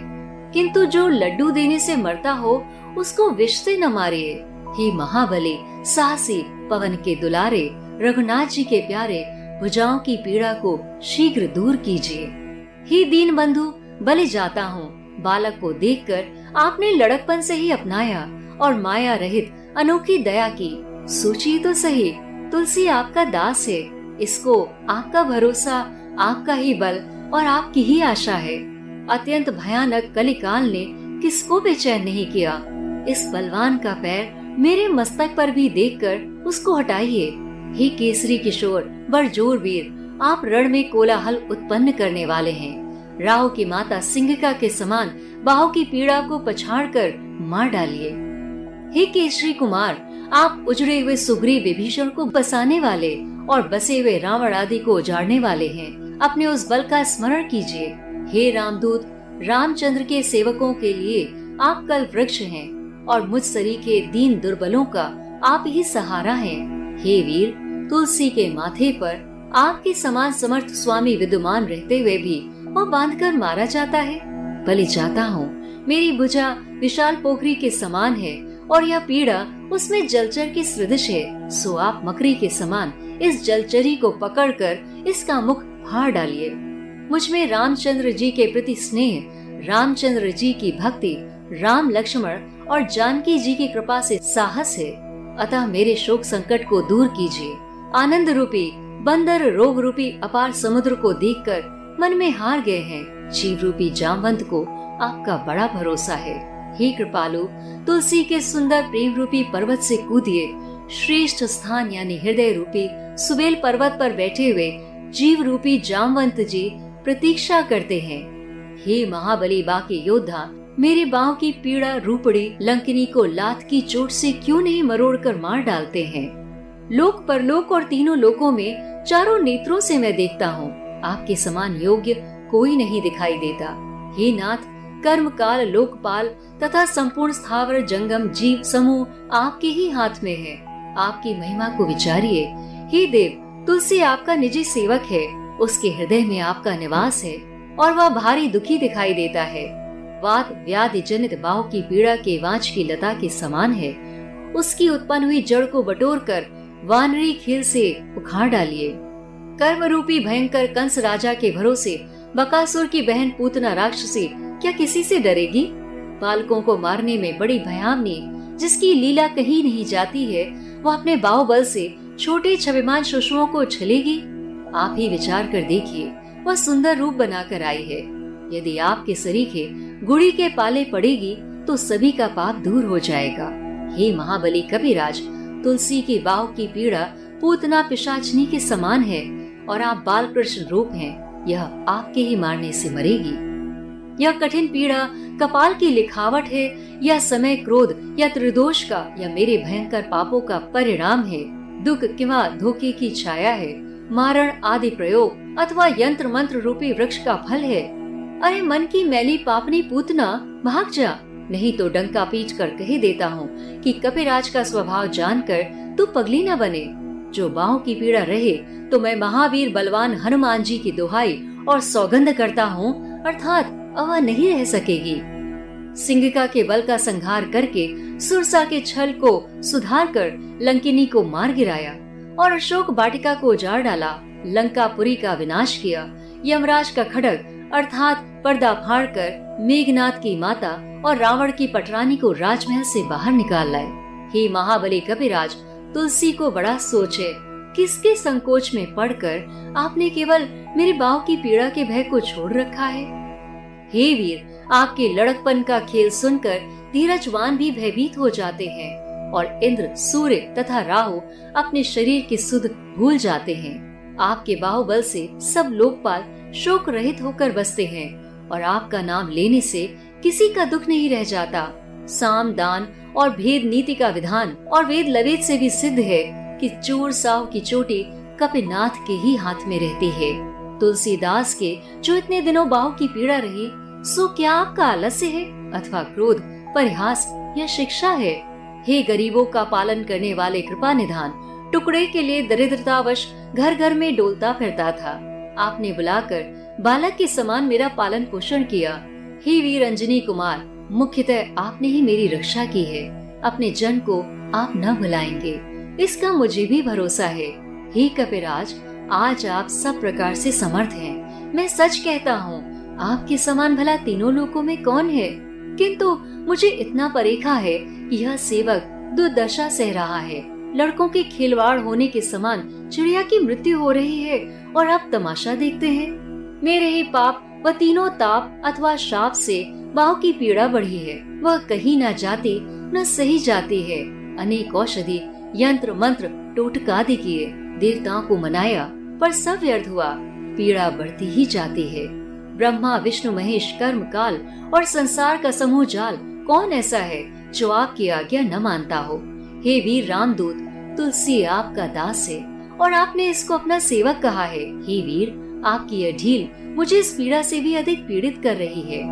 किंतु जो लड्डू देने से मरता हो उसको विष से न मारिए। हे महाबली, साहसी, पवन के दुलारे रघुनाथ जी के प्यारे, भुजाओं की पीड़ा को शीघ्र दूर कीजिए। हे दीन बंधु, बलि जाता हूँ। बालक को देखकर आपने लड़कपन से ही अपनाया और माया रहित अनोखी दया की। सोचिए तो सही, तुलसी आपका दास है। इसको आपका भरोसा, आपका ही बल और आपकी ही आशा है। अत्यंत भयानक कलिकाल ने किसको बेचैन नहीं किया। इस बलवान का पैर मेरे मस्तक पर भी देखकर उसको हटाइए। हे केसरी किशोर, बड़जोर वीर, आप रण में कोलाहल उत्पन्न करने वाले हैं। राहु की माता सिंहिका के समान बाहु की पीड़ा को पछाड़कर मार डालिए। हे केसरी कुमार, आप उजड़े हुए सुग्रीव विभीषण को बसाने वाले और बसे हुए रावण आदि को उजाड़ने वाले हैं। अपने उस बल का स्मरण कीजिए। हे रामदूत, रामचंद्र के सेवकों के लिए आप कल वृक्ष हैं और मुझ सरीखे दीन दुर्बलों का आप ही सहारा हैं। हे वीर, तुलसी के माथे पर आपके समान समर्थ स्वामी विद्यमान रहते हुए भी वो बांधकर मारा जाता है। बलि जाता हूँ। मेरी भुजा विशाल पोखरी के समान है और यह पीड़ा उसमें जलचर की सदृश है। सो आप मकड़ी के समान इस जलचरी को पकड़कर इसका मुख फाड़ डालिए। मुझ में रामचंद्र जी के प्रति स्नेह, रामचंद्र जी की भक्ति, राम लक्ष्मण और जानकी जी की कृपा से साहस है। अतः मेरे शोक संकट को दूर कीजिए। आनंद रूपी बंदर रोग रूपी अपार समुद्र को देखकर मन में हार गए हैं। जीव रूपी जामवंत को आपका बड़ा भरोसा है। हे कृपालु, तुलसी के सुंदर प्रेम रूपी पर्वत से कूदिए। श्रेष्ठ स्थान यानी हृदय रूपी सुबेल पर्वत पर बैठे हुए जीव रूपी जामवंत जी प्रतीक्षा करते हैं। हे महाबली बाकी योद्धा, मेरे बाहों की पीड़ा रूपड़ी लंकिनी को लात की चोट से क्यों नहीं मरोड़ कर मार डालते हैं। लोक परलोक और तीनों लोकों में चारों नेत्रों से मैं देखता हूँ, आपके समान योग्य कोई नहीं दिखाई देता। हे नाथ, कर्म काल लोकपाल तथा संपूर्ण स्थावर जंगम जीव समूह आपके ही हाथ में है। आपकी महिमा को विचारिए। हे देव, तुलसी आपका निजी सेवक है। उसके हृदय में आपका निवास है और वह भारी दुखी दिखाई देता है। वात व्याधि जनित बाहु की पीड़ा के वांछ की लता के समान है। उसकी उत्पन्न हुई जड़ को बटोर कर वानरी खील से उखाड़ डालिए। कर्म रूपी भयंकर कंस राजा के भरोसे बकासुर की बहन पूतना राक्षसी क्या किसी से डरेगी। बालकों को मारने में बड़ी भयावनी, जिसकी लीला कहीं नहीं जाती है, वह अपने बाहुबल से छोटे छविमान शिशुओं को छलेगी। आप ही विचार कर देखिए, वह सुंदर रूप बनाकर आई है। यदि आपके सरीखे गुड़ी के पाले पड़ेगी तो सभी का पाप दूर हो जाएगा। हे महाबली कपिराज, तुलसी की बाहु की पीड़ा पूतना पिशाचनी के समान है और आप बाल कृष्ण रूप हैं। यह आपके ही मारने से मरेगी। यह कठिन पीड़ा कपाल की लिखावट है या समय क्रोध या त्रिदोष का या मेरे भयंकर पापों का परिणाम है। दुख किंवा धोखे की छाया है, मारण आदि प्रयोग अथवा यंत्र मंत्र रूपी वृक्ष का फल है। अरे मन की मैली पापनी पूतना, भाग जा, नहीं तो डंका पीट कर कह देता हूँ कि कपिराज का स्वभाव जानकर तू पगली न बने। जो बाहों की पीड़ा रहे तो मैं महावीर बलवान हनुमान जी की दुहाई और सौगंध करता हूँ, अर्थात वह नहीं रह सकेगी। सिंहिका के बल का संहार करके सुरसा के छल को सुधार कर लंकिनी को मार गिराया और अशोक वाटिका को उजाड़ डाला। लंकापुरी का विनाश किया। यमराज का खड्ग अर्थात पर्दा फाड़कर मेघनाथ की माता और रावण की पटरानी को राजमहल से बाहर निकाल लाए। हे महाबली कपिराज, तुलसी को बड़ा सोच है। किसके संकोच में पड़कर आपने केवल मेरे बाहों की पीड़ा के भय को छोड़ रखा है। हे वीर, आपके लड़कपन का खेल सुनकर धीरजवान भी भयभीत हो जाते हैं और इंद्र, सूर्य तथा राहु अपने शरीर की सुध भूल जाते हैं। आपके बाहुबल से सब लोकपाल शोक रहित होकर बसते हैं और आपका नाम लेने से किसी का दुख नहीं रह जाता। साम दान और भेद नीति का विधान और वेद लवेद से भी सिद्ध है कि चोर साव की चोटी कपिनाथ के ही हाथ में रहती है। तुलसीदास के जो इतने दिनों बाहु की पीड़ा रही, सो क्या आपका आलस्य है अथवा क्रोध, परिहास या शिक्षा है। हे गरीबों का पालन करने वाले कृपा निधान, टुकड़े के लिए दरिद्रतावश घर घर में डोलता फिरता था। आपने बुलाकर बालक के समान मेरा पालन पोषण किया। हे वीर अंजनी कुमार, मुख्यतः आपने ही मेरी रक्षा की है। अपने जन को आप न भुलाएंगे। इसका मुझे भी भरोसा है। हे कपिराज, आज आप सब प्रकार से समर्थ हैं। मैं सच कहता हूँ, आपके समान भला तीनों लोकों में कौन है? किंतु मुझे इतना परेखा है कि यह सेवक दुर्दशा सह रहा है। लड़कों के खिलवाड़ होने के समान चिड़िया की मृत्यु हो रही है और आप तमाशा देखते हैं। मेरे ही पाप व तीनों ताप अथवा शाप से बाहु की पीड़ा बढ़ी है। वह कहीं न जाती न सही जाती है। अनेक औषधि, यंत्र मंत्र, टोटकादि किए, देवताओं को मनाया, पर सब व्यर्थ हुआ। पीड़ा बढ़ती ही जाती है। ब्रह्मा, विष्णु, महेश, कर्म, काल और संसार का समूह जाल कौन ऐसा है जो आपकी आज्ञा न मानता हो? हे वीर रामदूत, तुलसी आपका दास है और आपने इसको अपना सेवक कहा है। हे वीर, आपकी यह ढील मुझे इस पीड़ा से भी अधिक पीड़ित कर रही है।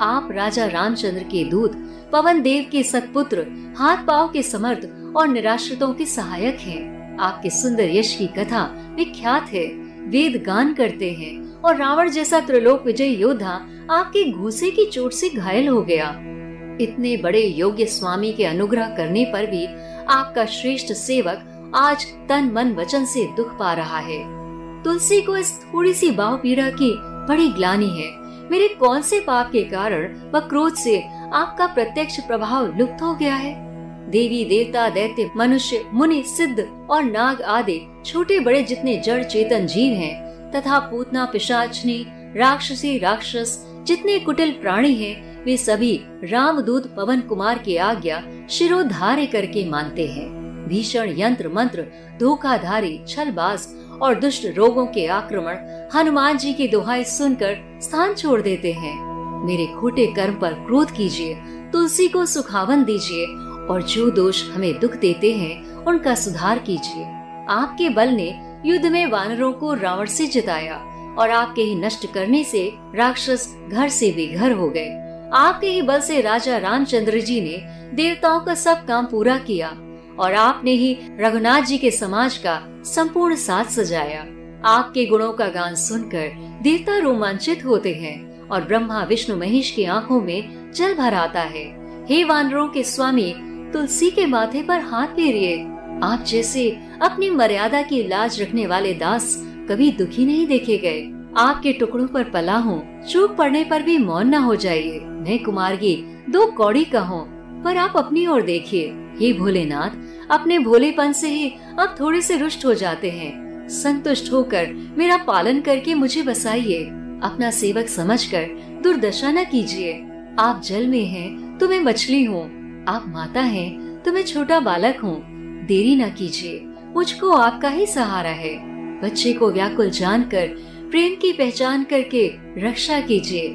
आप राजा रामचंद्र के दूत, पवन देव के सतपुत्र, हाथ पांव के समर्थ और निराश्रितों के सहायक हैं। आपके सुंदर यश की कथा विख्यात है। वेद गान करते हैं और रावण जैसा त्रिलोक विजय योद्धा आपके घूसे की चोट से घायल हो गया। इतने बड़े योग्य स्वामी के अनुग्रह करने पर भी आपका श्रेष्ठ सेवक आज तन मन वचन से दुख पा रहा है। तुलसी को इस थोड़ी सी बाहु पीड़ा की बड़ी ग्लानि है। मेरे कौन से पाप के कारण व क्रोध से आपका प्रत्यक्ष प्रभाव लुप्त हो गया है? देवी देवता, दैत्य, मनुष्य, मुनि, सिद्ध और नाग आदि छोटे बड़े जितने जड़ चेतन जीव हैं, तथा पूतना, पिशाचनी, राक्षसी, राक्षस जितने कुटिल प्राणी हैं, वे सभी रामदूत पवन कुमार की आज्ञा शिरोधार्य करके मानते हैं। भीषण यंत्र मंत्र, धोखाधारी, छलबाज और दुष्ट रोगों के आक्रमण हनुमान जी की दुहाई सुनकर स्थान छोड़ देते हैं। मेरे खोटे कर्म पर क्रोध कीजिए, तुलसी को सुखावन दीजिए और जो दोष हमें दुख देते हैं उनका सुधार कीजिए। आपके बल ने युद्ध में वानरों को रावण से जिताया और आपके ही नष्ट करने से राक्षस घर से बेघर हो गए। आपके ही बल से राजा रामचंद्र जी ने देवताओं का सब काम पूरा किया और आपने ही रघुनाथ जी के समाज का संपूर्ण साथ सजाया। आपके गुणों का गान सुनकर देवता रोमांचित होते हैं और ब्रह्मा, विष्णु, महेश की आंखों में जल भर आता है। हे वानरों के स्वामी, तुलसी के माथे पर हाथ फेरिए। आप जैसे अपनी मर्यादा की लाज रखने वाले दास कभी दुखी नहीं देखे गए। आपके टुकड़ों पर पला हूँ, चूक पड़ने पर भी मौन न हो जाइए। मैं कुमारगी दो कौड़ी का हूँ, पर आप अपनी ओर देखिए। हे भोलेनाथ, अपने भोलेपन से ही आप थोड़े से रुष्ट हो जाते हैं। संतुष्ट होकर मेरा पालन करके मुझे बसाइए। अपना सेवक समझकर दुर्दशा न कीजिए। आप जल में हैं तो मैं मछली हूँ, आप माता हैं तो मैं छोटा बालक हूँ। देरी न कीजिए, मुझको आपका ही सहारा है। बच्चे को व्याकुल जानकर प्रेम की पहचान करके रक्षा कीजिए।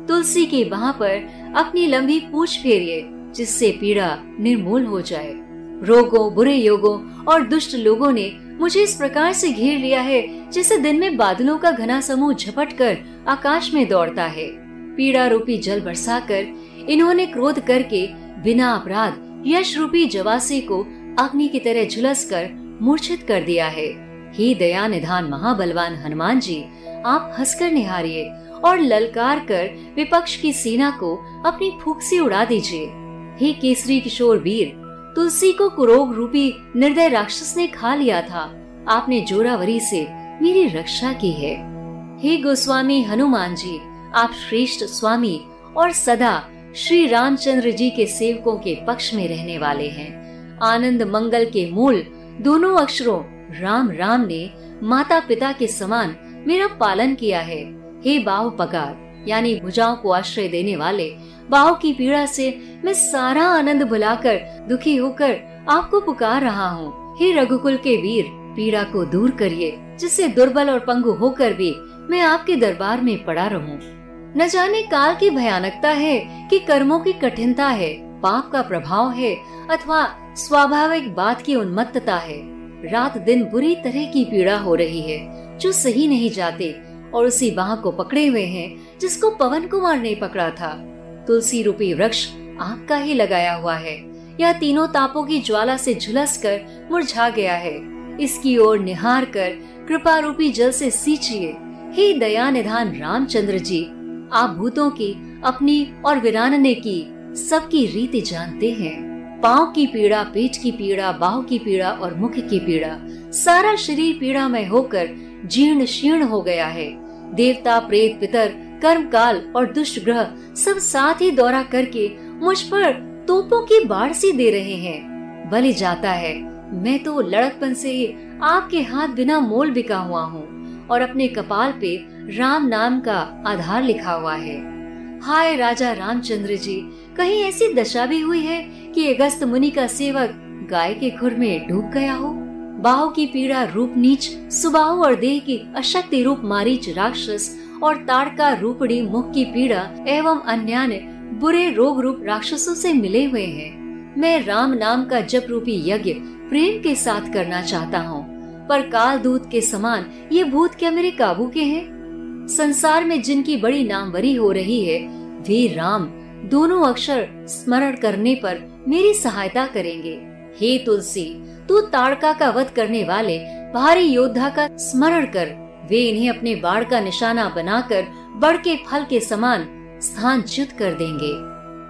तुलसी की बाह पर अपनी लंबी पूंछ फेरिए, जिससे पीड़ा निर्मूल हो जाए। रोगों, बुरे योगों और दुष्ट लोगों ने मुझे इस प्रकार से घेर लिया है जैसे दिन में बादलों का घना समूह झपट कर आकाश में दौड़ता है। पीड़ा रूपी जल बरसाकर इन्होंने क्रोध करके बिना अपराध यश रूपी जवासी को अग्नि की तरह झुलसकर मूर्छित कर दिया है। हे दया निधान महाबलवान हनुमान जी, आप हंसकर निहारिए और ललकार कर विपक्ष की सेना को अपनी फूंक से उड़ा दीजिए। हे केसरी किशोर वीर, तुलसी को कुरोग रूपी निर्दय राक्षस ने खा लिया था। आपने जोरावरी से मेरी रक्षा की है। हे गोस्वामी हनुमान जी, आप श्रेष्ठ स्वामी और सदा श्री रामचंद्र जी के सेवकों के पक्ष में रहने वाले हैं। आनंद मंगल के मूल दोनों अक्षरों राम राम ने माता पिता के समान मेरा पालन किया है। हे बाहु पगार यानी भुजाओं को आश्रय देने वाले, बाहु की पीड़ा से मैं सारा आनंद भुलाकर दुखी होकर आपको पुकार रहा हूँ। हे रघुकुल के वीर, पीड़ा को दूर करिए, जिससे दुर्बल और पंगु होकर भी मैं आपके दरबार में पड़ा रहूं। न जाने काल की भयानकता है कि कर्मों की कठिनता है, पाप का प्रभाव है अथवा स्वाभाविक बात की उन्मत्तता है। रात दिन बुरी तरह की पीड़ा हो रही है, जो सही नहीं जाते और उसी बाह को पकड़े हुए हैं जिसको पवन कुमार ने पकड़ा था। तुलसी रूपी वृक्ष आपका ही लगाया हुआ है। यह तीनों तापों की ज्वाला से झुलसकर मुरझा गया है। इसकी ओर निहार कर कृपा रूपी जल से सींचिए। हे दया निधान रामचंद्र जी, आप भूतों की, अपनी और वीरानने की सबकी रीति जानते हैं। पाँव की पीड़ा, पेट की पीड़ा, बाहु की पीड़ा और मुख की पीड़ा, सारा शरीर पीड़ामय होकर जीर्ण शीर्ण हो गया है। देवता, प्रेत, पितर, कर्म काल और दुष्ट ग्रह सब साथ ही दौरा करके मुझ पर तोपों की बाढ़ सी दे रहे हैं। बलि जाता है, मैं तो लड़कपन से ही आपके हाथ बिना मोल बिका हुआ हूँ और अपने कपाल पे राम नाम का आधार लिखा हुआ है। हाय राजा रामचंद्र जी, कहीं ऐसी दशा भी हुई है कि अगस्त मुनि का सेवक गाय के खुर में डूब गया हो? बाहु की पीड़ा रूप नीच, सुबाहु और देह की अशक्ति रूप मारीच राक्षस और ताड़का रूपड़ी मुख की पीड़ा एवं अन्य बुरे रोग रूप राक्षसों से मिले हुए हैं। मैं राम नाम का जप रूपी यज्ञ प्रेम के साथ करना चाहता हूँ, पर काल दूत के समान ये भूत क्या मेरे काबू के हैं? संसार में जिनकी बड़ी नामवरी हो रही है, वे राम दोनों अक्षर स्मरण करने पर मेरी सहायता करेंगे। हे तुलसी, तू ताड़का का वध करने वाले भारी योद्धा का स्मरण कर। वे इन्हें अपने बाण का निशाना बनाकर बड़ के फल के समान स्थान च्युत कर देंगे।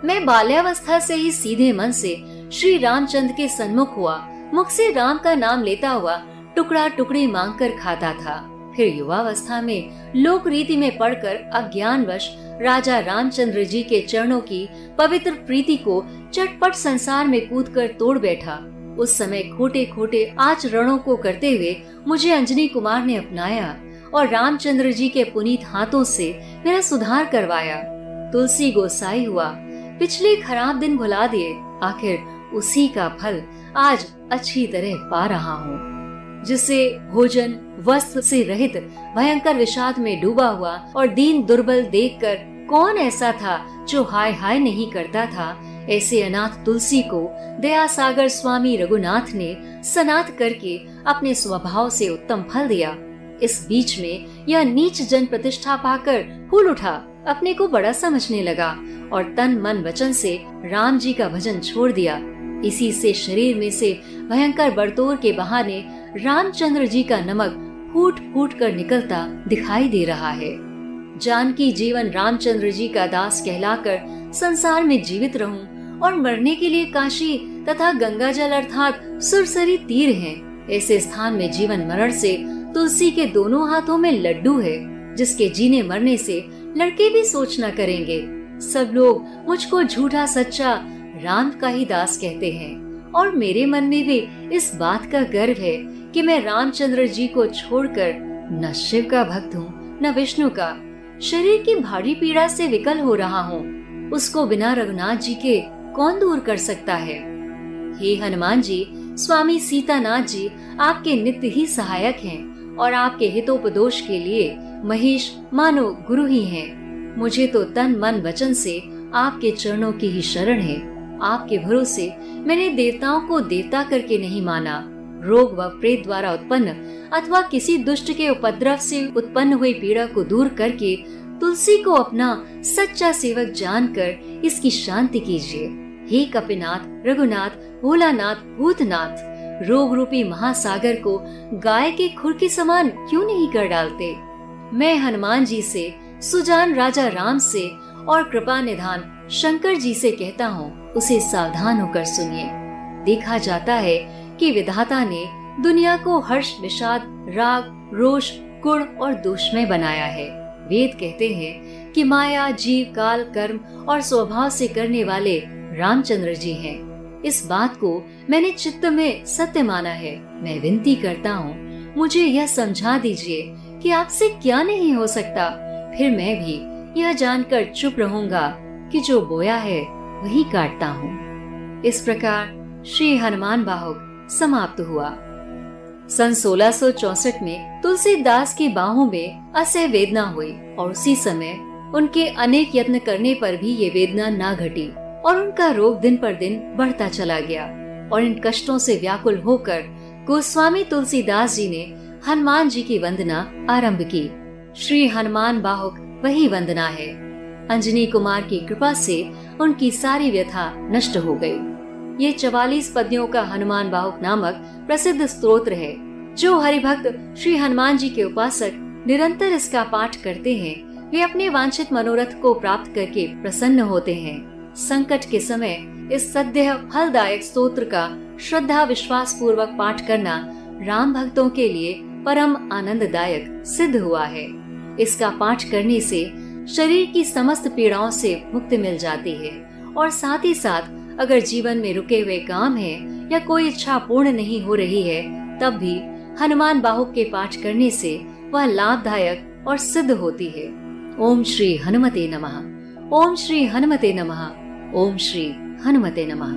मैं बाल्यावस्था से ही सीधे मन से श्री रामचंद्र के सन्मुख हुआ, मुख से राम का नाम लेता हुआ टुकड़ा टुकड़ी मांगकर खाता था। फिर युवावस्था में लोक रीति में पढ़कर अज्ञानवश राजा रामचंद्र जी के चरणों की पवित्र प्रीति को चटपट संसार में कूदकर तोड़ बैठा। उस समय खोटे खोटे आचरणों को करते हुए मुझे अंजनी कुमार ने अपनाया और रामचंद्र जी के पुनीत हाथों से मेरा सुधार करवाया। तुलसी गोसाई हुआ, पिछले खराब दिन भुला दिए, आखिर उसी का फल आज अच्छी तरह पा रहा हूँ। जिसे भोजन वस्त्र से रहित भयंकर विषाद में डूबा हुआ और दीन दुर्बल देखकर कौन ऐसा था जो हाय हाय नहीं करता था, ऐसे अनाथ तुलसी को दया सागर स्वामी रघुनाथ ने सनाथ करके अपने स्वभाव से उत्तम फल दिया। इस बीच में यह नीच जन प्रतिष्ठा पाकर फूल उठा, अपने को बड़ा समझने लगा और तन मन वचन से राम जी का भजन छोड़ दिया। इसी से शरीर में से भयंकर बरतोर के बहाने रामचंद्र जी का नमक फूट फूट कर निकलता दिखाई दे रहा है। जानकी जीवन रामचंद्र जी का दास कहलाकर संसार में जीवित रहूं और मरने के लिए काशी तथा गंगा जल अर्थात सुरसरी तीर हैं। ऐसे स्थान में जीवन मरण से तुलसी के दोनों हाथों में लड्डू है, जिसके जीने मरने से लड़के भी सोच न करेंगे। सब लोग मुझको झूठा सच्चा राम का ही दास कहते हैं और मेरे मन में भी इस बात का गर्व है कि मैं रामचंद्र जी को छोड़कर न शिव का भक्त हूँ न विष्णु का। शरीर की भारी पीड़ा से विकल हो रहा हूँ, उसको बिना रघुनाथ जी के कौन दूर कर सकता है। हे हनुमान जी, स्वामी सीतानाथ जी आपके नित्य ही सहायक हैं और आपके हितोपदेश के लिए महेश मानो गुरु ही हैं। मुझे तो तन मन वचन से आपके चरणों की ही शरण है। आपके भरोसे मैंने देवताओं को देवता करके नहीं माना। रोग व प्रेत द्वारा उत्पन्न अथवा किसी दुष्ट के उपद्रव से उत्पन्न हुई पीड़ा को दूर करके तुलसी को अपना सच्चा सेवक जानकर इसकी शांति कीजिए। हे कपिनाथ, रघुनाथ, भोलानाथ, भूतनाथ, रोग रूपी महासागर को गाय के खुर के समान क्यों नहीं कर डालते। मैं हनुमान जी से, सुजान राजा राम से और कृपा निधान शंकर जी से कहता हूँ, उसे सावधान होकर सुनिए। देखा जाता है कि विधाता ने दुनिया को हर्ष, विषाद, राग, रोष, गुण और दोष में बनाया है। वेद कहते हैं कि माया, जीव, काल, कर्म और स्वभाव से करने वाले रामचंद्र जी हैं। इस बात को मैंने चित्त में सत्य माना है। मैं विनती करता हूँ, मुझे यह समझा दीजिए कि आपसे क्या नहीं हो सकता। फिर मैं भी यह जानकर चुप रहूंगा कि जो बोया है वही काटता हूँ। इस प्रकार श्री हनुमान बाहुक समाप्त हुआ। सन 1664 में तुलसीदास की बाहों में असह्य वेदना हुई और उसी समय उनके अनेक यत्न करने पर भी ये वेदना ना घटी और उनका रोग दिन पर दिन बढ़ता चला गया। और इन कष्टों से व्याकुल होकर गोस्वामी तुलसीदास जी ने हनुमान जी की वंदना आरंभ की। श्री हनुमान बाहुक वही वंदना है। अंजनी कुमार की कृपा से उनकी सारी व्यथा नष्ट हो गई। ये 44 पद्यों का हनुमान बाहुक नामक प्रसिद्ध स्तोत्र है। जो हरिभक्त श्री हनुमान जी के उपासक निरंतर इसका पाठ करते हैं, वे अपने वांछित मनोरथ को प्राप्त करके प्रसन्न होते हैं। संकट के समय इस सद्य फलदायक स्तोत्र का श्रद्धा विश्वास पूर्वक पाठ करना राम भक्तों के लिए परम आनंददायक सिद्ध हुआ है। इसका पाठ करने से शरीर की समस्त पीड़ाओं से मुक्ति मिल जाती है और साथ ही साथ अगर जीवन में रुके हुए काम है या कोई इच्छा पूर्ण नहीं हो रही है, तब भी हनुमान बाहुक के पाठ करने से वह लाभदायक और सिद्ध होती है। ओम श्री हनुमते नमः। ओम श्री हनुमते नमः। ओम श्री हनुमते नमः।